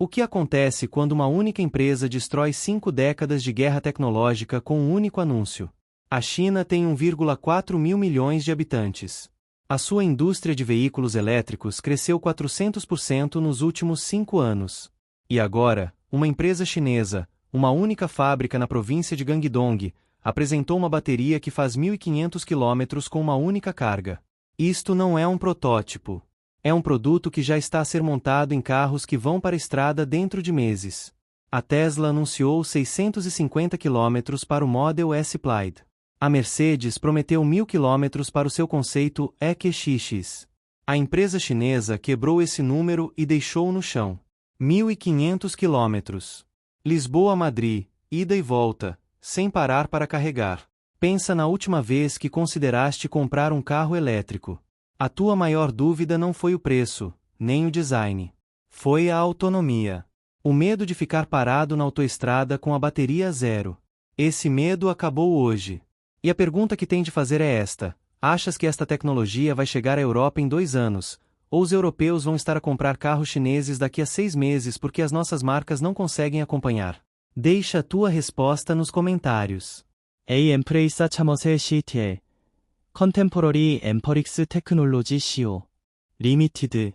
O que acontece quando uma única empresa destrói 5 décadas de guerra tecnológica com um único anúncio? A China tem 1,4 mil milhões de habitantes. A sua indústria de veículos elétricos cresceu 400% nos últimos 5 anos. E agora, uma empresa chinesa, uma única fábrica na província de Guangdong, apresentou uma bateria que faz 1.500 km com uma única carga. Isto não é um protótipo. É um produto que já está a ser montado em carros que vão para a estrada dentro de meses. A Tesla anunciou 650 km para o Model S Plaid. A Mercedes prometeu 1.000 km para o seu conceito EQXX. A empresa chinesa quebrou esse número e deixou no chão. 1.500 km. Lisboa-Madrid, ida e volta, sem parar para carregar. Pensa na última vez que consideraste comprar um carro elétrico. A tua maior dúvida não foi o preço, nem o design. Foi a autonomia. O medo de ficar parado na autoestrada com a bateria zero. Esse medo acabou hoje. E a pergunta que tem de fazer é esta: achas que esta tecnologia vai chegar à Europa em 2 anos, ou os europeus vão estar a comprar carros chineses daqui a 6 meses porque as nossas marcas não conseguem acompanhar? Deixa a tua resposta nos comentários. A.M.프레이사 참어세 CTL Contemporary Empirics Technology Co. Limited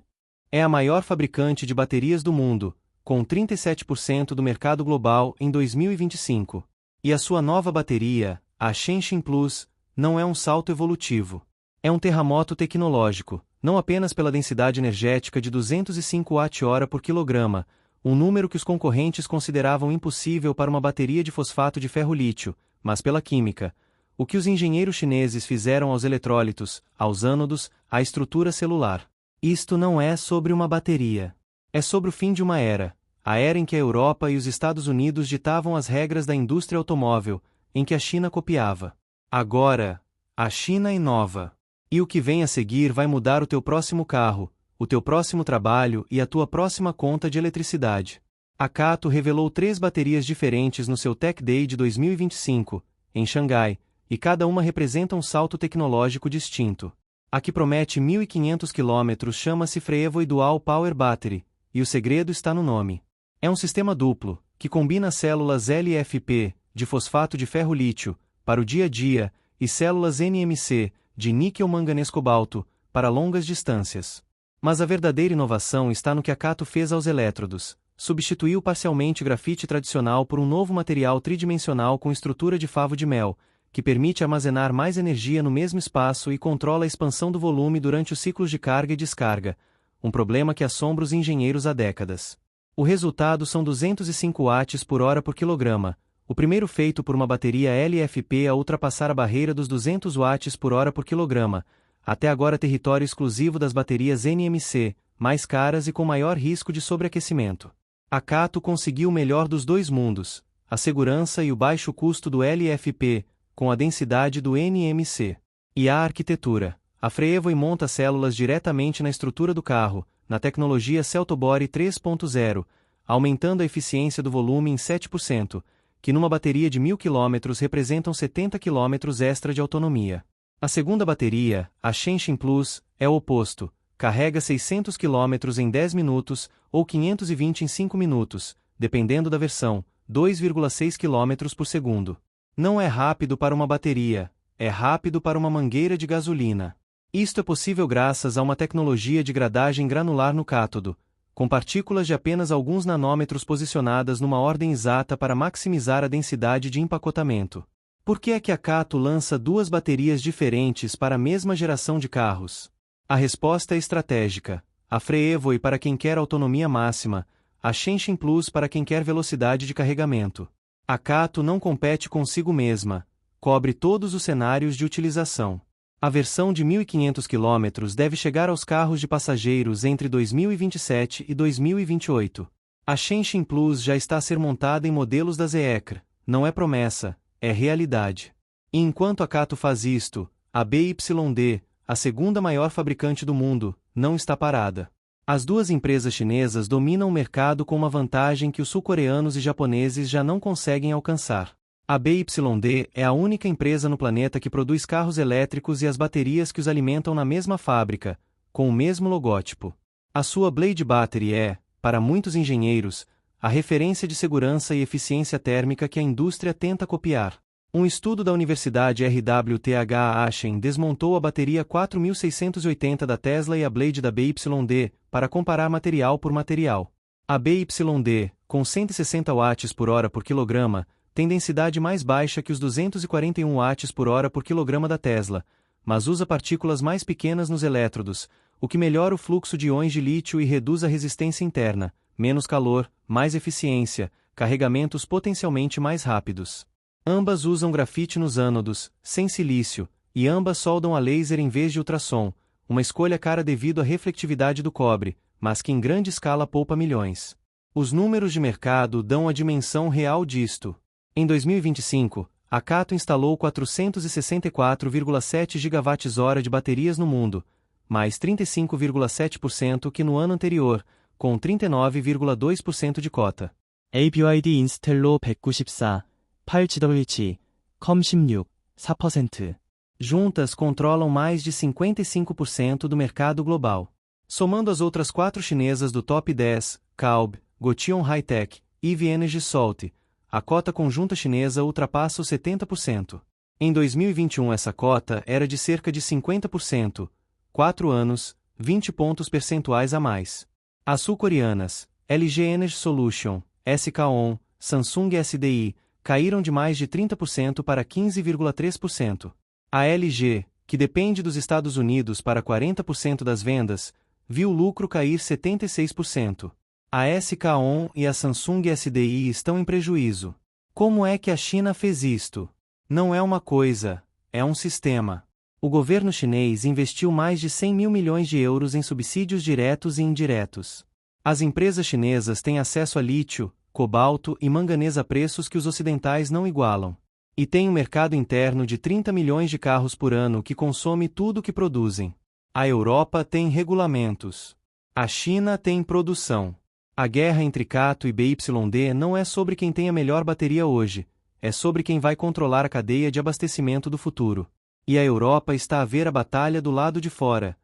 É a maior fabricante de baterias do mundo, com 37% do mercado global em 2025. E a sua nova bateria, a Shenshin Plus, não é um salto evolutivo. É um terremoto tecnológico, não apenas pela densidade energética de 205 Wh por quilograma, um número que os concorrentes consideravam impossível para uma bateria de fosfato de ferro-lítio, mas pela química. O que os engenheiros chineses fizeram aos eletrólitos, aos ânodos, à estrutura celular. Isto não é sobre uma bateria. É sobre o fim de uma era, a era em que a Europa e os Estados Unidos ditavam as regras da indústria automóvel, em que a China copiava. Agora, a China inova. E o que vem a seguir vai mudar o teu próximo carro, o teu próximo trabalho e a tua próxima conta de eletricidade. A Kato revelou 3 baterias diferentes no seu Tech Day de 2025, em Xangai, e cada uma representa um salto tecnológico distinto. A que promete 1.500 km chama-se FreEvo Dual Power Battery, e o segredo está no nome. É um sistema duplo, que combina células LFP, de fosfato de ferro-lítio, para o dia a dia, e células NMC, de níquel-manganês-cobalto, para longas distâncias. Mas a verdadeira inovação está no que a Kato fez aos elétrodos. Substituiu parcialmente o grafite tradicional por um novo material tridimensional com estrutura de favo de mel, que permite armazenar mais energia no mesmo espaço e controla a expansão do volume durante os ciclos de carga e descarga, um problema que assombra os engenheiros há décadas. O resultado são 205 watts por hora por quilograma, o primeiro feito por uma bateria LFP a ultrapassar a barreira dos 200 watts por hora por quilograma, até agora território exclusivo das baterias NMC, mais caras e com maior risco de sobreaquecimento. A Kato conseguiu o melhor dos 2 mundos, a segurança e o baixo custo do LFP, com a densidade do NMC. E a arquitetura. A FreEvo monta células diretamente na estrutura do carro, na tecnologia Celtobore 3.0, aumentando a eficiência do volume em 7%, que numa bateria de 1.000 km representam 70 km extra de autonomia. A segunda bateria, a Shenshin Plus, é o oposto, carrega 600 km em 10 minutos, ou 520 em 5 minutos, dependendo da versão, 2,6 km por segundo. Não é rápido para uma bateria, é rápido para uma mangueira de gasolina. Isto é possível graças a uma tecnologia de gradagem granular no cátodo, com partículas de apenas alguns nanômetros posicionadas numa ordem exata para maximizar a densidade de empacotamento. Por que é que a Kato lança 2 baterias diferentes para a mesma geração de carros? A resposta é estratégica. A FreEvo para quem quer autonomia máxima, a Shenshin Plus para quem quer velocidade de carregamento. A Kato não compete consigo mesma, cobre todos os cenários de utilização. A versão de 1.500 km deve chegar aos carros de passageiros entre 2027 e 2028. A Shenshin Plus já está a ser montada em modelos da Zeekr, não é promessa, é realidade. E enquanto a Kato faz isto, a BYD, a segunda maior fabricante do mundo, não está parada. As 2 empresas chinesas dominam o mercado com uma vantagem que os sul-coreanos e japoneses já não conseguem alcançar. A BYD é a única empresa no planeta que produz carros elétricos e as baterias que os alimentam na mesma fábrica, com o mesmo logótipo. A sua Blade Battery é, para muitos engenheiros, a referência de segurança e eficiência térmica que a indústria tenta copiar. Um estudo da Universidade RWTH Aachen desmontou a bateria 4680 da Tesla e a Blade da BYD, para comparar material por material. A BYD, com 160 watts por hora por quilograma, tem densidade mais baixa que os 241 watts por hora por quilograma da Tesla, mas usa partículas mais pequenas nos elétrodos, o que melhora o fluxo de íons de lítio e reduz a resistência interna, menos calor, mais eficiência, carregamentos potencialmente mais rápidos. Ambas usam grafite nos ânodos, sem silício, e ambas soldam a laser em vez de ultrassom, uma escolha cara devido à reflectividade do cobre, mas que em grande escala poupa milhões. Os números de mercado dão a dimensão real disto. Em 2025, a Cato instalou 464,7 gigawatts-hora de baterias no mundo, mais 35,7% que no ano anterior, com 39,2% de cota. ABYD 인스텔로 194, 8GWh, COM16, 4%. Juntas controlam mais de 55% do mercado global. Somando as outras 4 chinesas do top 10, Calb, Gotion High-Tech, EV Energy Salt, a cota conjunta chinesa ultrapassa os 70%. Em 2021 essa cota era de cerca de 50%, 4 anos, 20 pontos percentuais a mais. As sul-coreanas, LG Energy Solution, SK-On, Samsung SDI, caíram de mais de 30% para 15,3%. A LG, que depende dos Estados Unidos para 40% das vendas, viu o lucro cair 76%. A SK-On e a Samsung SDI estão em prejuízo. Como é que a China fez isto? Não é uma coisa, é um sistema. O governo chinês investiu mais de 100 mil milhões de euros em subsídios diretos e indiretos. As empresas chinesas têm acesso a lítio, cobalto e manganês a preços que os ocidentais não igualam. E tem um mercado interno de 30 milhões de carros por ano que consome tudo o que produzem. A Europa tem regulamentos. A China tem produção. A guerra entre Cato e BYD não é sobre quem tem a melhor bateria hoje, é sobre quem vai controlar a cadeia de abastecimento do futuro. E a Europa está a ver a batalha do lado de fora,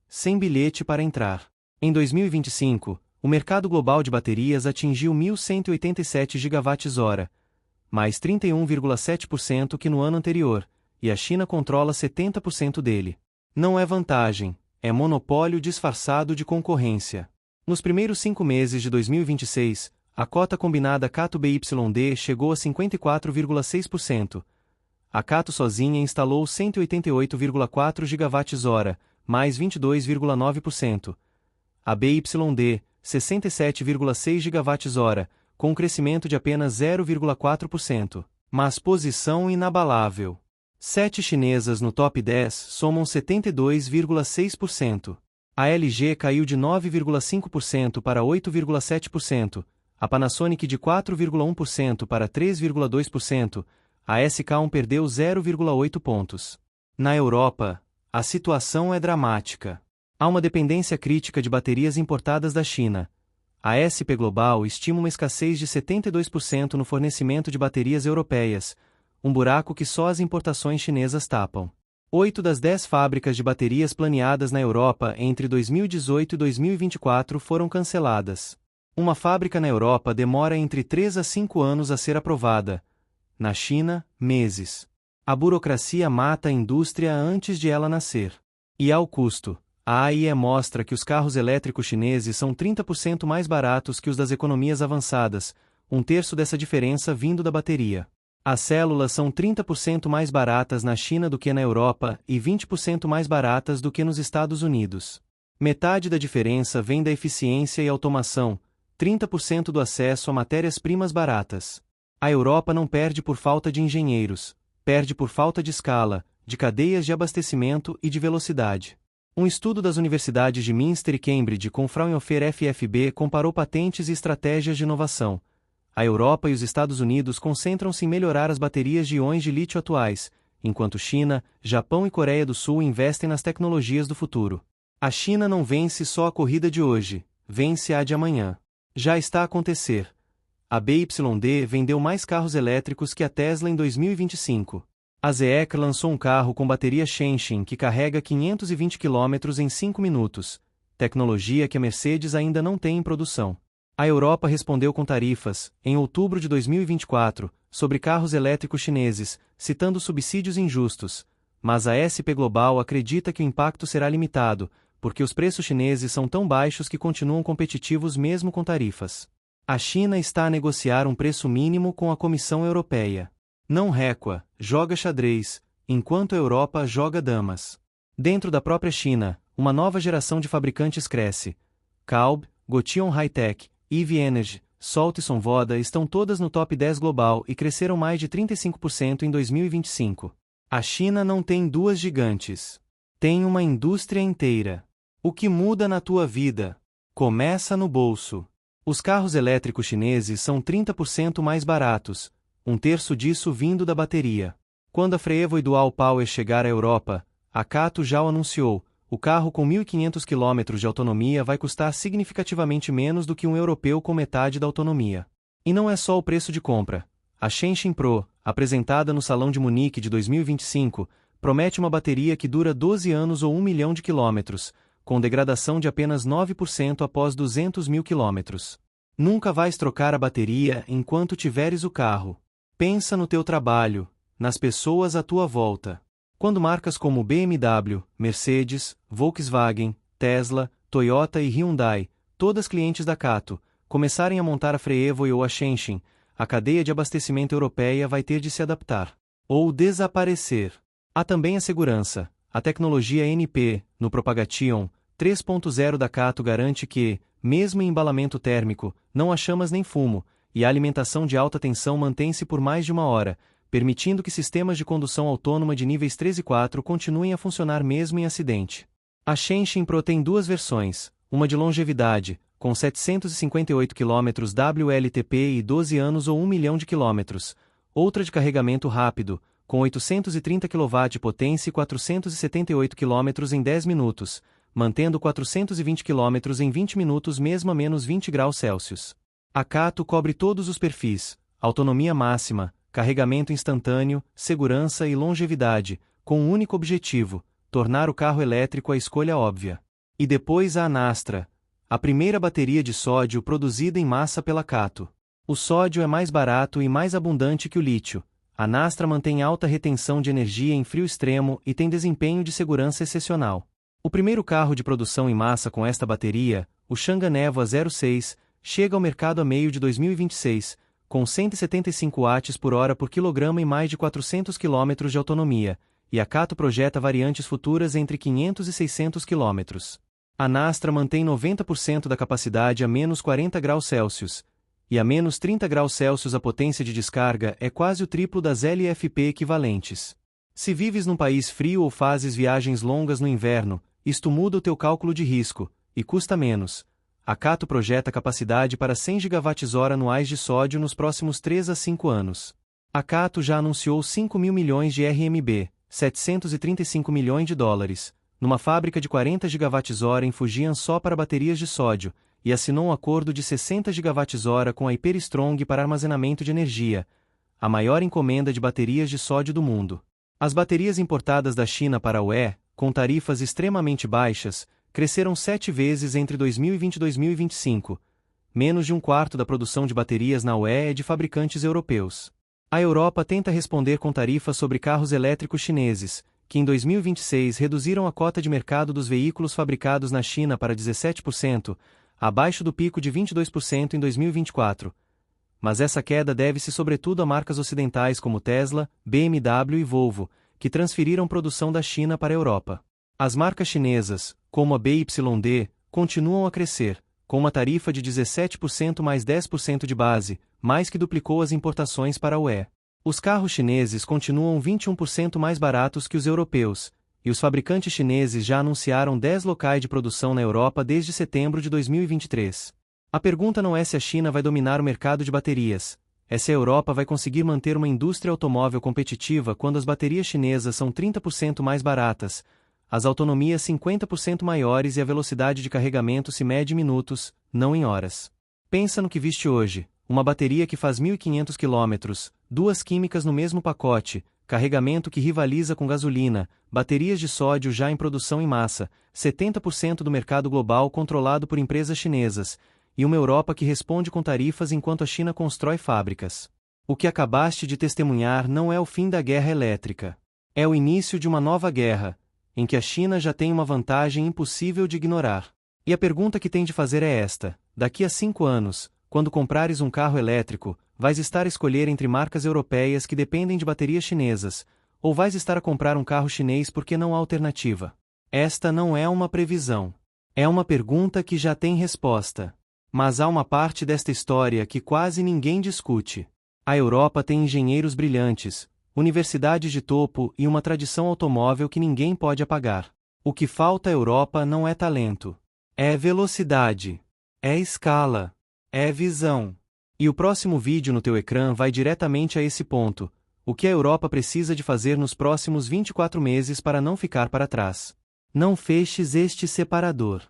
sem bilhete para entrar. Em 2025, o mercado global de baterias atingiu 1.187 gigawatts-hora, mais 31,7% que no ano anterior, e a China controla 70% dele. Não é vantagem, é monopólio disfarçado de concorrência. Nos primeiros 5 meses de 2026, a cota combinada Cato-BYD chegou a 54,6%. A Cato sozinha instalou 188,4 gigawatts-hora, mais 22,9%. A BYD, 67,6 gigawatts-hora, com um crescimento de apenas 0,4%. Mas posição inabalável. 7 chinesas no top 10 somam 72,6%. A LG caiu de 9,5% para 8,7%, a Panasonic de 4,1% para 3,2%, a SK-On perdeu 0,8 pontos. Na Europa, a situação é dramática. Há uma dependência crítica de baterias importadas da China. A SP Global estima uma escassez de 72% no fornecimento de baterias europeias, um buraco que só as importações chinesas tapam. 8 das 10 fábricas de baterias planeadas na Europa entre 2018 e 2024 foram canceladas. Uma fábrica na Europa demora entre 3 a 5 anos a ser aprovada. Na China, meses. A burocracia mata a indústria antes de ela nascer. E ao custo. A AIE mostra que os carros elétricos chineses são 30% mais baratos que os das economias avançadas, um terço dessa diferença vindo da bateria. As células são 30% mais baratas na China do que na Europa e 20% mais baratas do que nos Estados Unidos. Metade da diferença vem da eficiência e automação, 30% do acesso a matérias-primas baratas. A Europa não perde por falta de engenheiros, perde por falta de escala, de cadeias de abastecimento e de velocidade. Um estudo das universidades de Münster e Cambridge com Fraunhofer FFB comparou patentes e estratégias de inovação. A Europa e os Estados Unidos concentram-se em melhorar as baterias de íons de lítio atuais, enquanto China, Japão e Coreia do Sul investem nas tecnologias do futuro. A China não vence só a corrida de hoje, vence a de amanhã. Já está a acontecer. A BYD vendeu mais carros elétricos que a Tesla em 2025. A Zeekr lançou um carro com bateria Shenzhen que carrega 520 km em 5 minutos, tecnologia que a Mercedes ainda não tem em produção. A Europa respondeu com tarifas, em outubro de 2024, sobre carros elétricos chineses, citando subsídios injustos, mas a SP Global acredita que o impacto será limitado, porque os preços chineses são tão baixos que continuam competitivos mesmo com tarifas. A China está a negociar um preço mínimo com a Comissão Europeia. Não recua, joga xadrez, enquanto a Europa joga damas. Dentro da própria China, uma nova geração de fabricantes cresce. Calb, Gotion High-Tech, EV Energy, Salt e Sonvoda estão todas no top 10 global e cresceram mais de 35% em 2025. A China não tem duas gigantes. Tem uma indústria inteira. O que muda na tua vida? Começa no bolso. Os carros elétricos chineses são 30% mais baratos, um terço disso vindo da bateria. Quando a Freevo e Dual Power chegar à Europa, a Kato já o anunciou, o carro com 1.500 km de autonomia vai custar significativamente menos do que um europeu com metade da autonomia. E não é só o preço de compra. A Shenzhen Pro, apresentada no Salão de Munique de 2025, promete uma bateria que dura 12 anos ou 1 milhão de quilômetros, com degradação de apenas 9% após 200 mil quilômetros. Nunca vais trocar a bateria enquanto tiveres o carro. Pensa no teu trabalho, nas pessoas à tua volta. Quando marcas como BMW, Mercedes, Volkswagen, Tesla, Toyota e Hyundai, todas clientes da Kato, começarem a montar a Freevo ou a Shenzhen, a cadeia de abastecimento europeia vai ter de se adaptar. Ou desaparecer. Há também a segurança. A tecnologia NP, no Propagation 3.0 da Kato garante que, mesmo em embalamento térmico, não há chamas nem fumo, e a alimentação de alta tensão mantém-se por mais de 1 hora, permitindo que sistemas de condução autônoma de níveis 3 e 4 continuem a funcionar mesmo em acidente. A Shenzhen Pro tem duas versões, uma de longevidade, com 758 km WLTP e 12 anos ou 1 milhão de quilômetros, outra de carregamento rápido, com 830 kW de potência e 478 km em 10 minutos, mantendo 420 km em 20 minutos mesmo a menos 20 graus Celsius. A Kato cobre todos os perfis, autonomia máxima, carregamento instantâneo, segurança e longevidade, com um único objetivo, tornar o carro elétrico a escolha óbvia. E depois a Anastra, a primeira bateria de sódio produzida em massa pela Kato. O sódio é mais barato e mais abundante que o lítio. A Anastra mantém alta retenção de energia em frio extremo e tem desempenho de segurança excepcional. O primeiro carro de produção em massa com esta bateria, o Chang'an EVO A06, chega ao mercado a meio de 2026, com 175 Wh por quilograma e mais de 400 km de autonomia, e a Kato projeta variantes futuras entre 500 e 600 km. A Anastra mantém 90% da capacidade a menos 40 graus Celsius, e a menos 30 graus Celsius a potência de descarga é quase o triplo das LFP equivalentes. Se vives num país frio ou fazes viagens longas no inverno, isto muda o teu cálculo de risco, e custa menos. A Kato projeta capacidade para 100 GWh anuais de sódio nos próximos 3 a 5 anos. A Kato já anunciou 5 mil milhões de RMB, 735 milhões de dólares, numa fábrica de 40 GWh em Fujian só para baterias de sódio, e assinou um acordo de 60 GWh com a Hyperstrong para armazenamento de energia, a maior encomenda de baterias de sódio do mundo. As baterias importadas da China para a UE, com tarifas extremamente baixas, cresceram 7 vezes entre 2020 e 2025. Menos de um quarto da produção de baterias na UE é de fabricantes europeus. A Europa tenta responder com tarifas sobre carros elétricos chineses, que em 2026 reduziram a cota de mercado dos veículos fabricados na China para 17%, abaixo do pico de 22% em 2024. Mas essa queda deve-se sobretudo a marcas ocidentais como Tesla, BMW e Volvo, que transferiram produção da China para a Europa. As marcas chinesas, como a BYD, continuam a crescer, com uma tarifa de 17% mais 10% de base, mais que duplicou as importações para a UE. Os carros chineses continuam 21% mais baratos que os europeus, e os fabricantes chineses já anunciaram 10 locais de produção na Europa desde setembro de 2023. A pergunta não é se a China vai dominar o mercado de baterias, é se a Europa vai conseguir manter uma indústria automóvel competitiva quando as baterias chinesas são 30% mais baratas, as autonomias 50% maiores e a velocidade de carregamento se mede em minutos, não em horas. Pensa no que viste hoje, uma bateria que faz 1.500 km, duas químicas no mesmo pacote, carregamento que rivaliza com gasolina, baterias de sódio já em produção em massa, 70% do mercado global controlado por empresas chinesas, e uma Europa que responde com tarifas enquanto a China constrói fábricas. O que acabaste de testemunhar não é o fim da guerra elétrica. É o início de uma nova guerra, em que a China já tem uma vantagem impossível de ignorar. E a pergunta que tem de fazer é esta: daqui a 5 anos, quando comprares um carro elétrico, vais estar a escolher entre marcas europeias que dependem de baterias chinesas, ou vais estar a comprar um carro chinês porque não há alternativa? Esta não é uma previsão. É uma pergunta que já tem resposta. Mas há uma parte desta história que quase ninguém discute. A Europa tem engenheiros brilhantes, universidades de topo e uma tradição automóvel que ninguém pode apagar. O que falta à Europa não é talento. É velocidade. É escala. É visão. E o próximo vídeo no teu ecrã vai diretamente a esse ponto: o que a Europa precisa de fazer nos próximos 24 meses para não ficar para trás. Não feches este separador.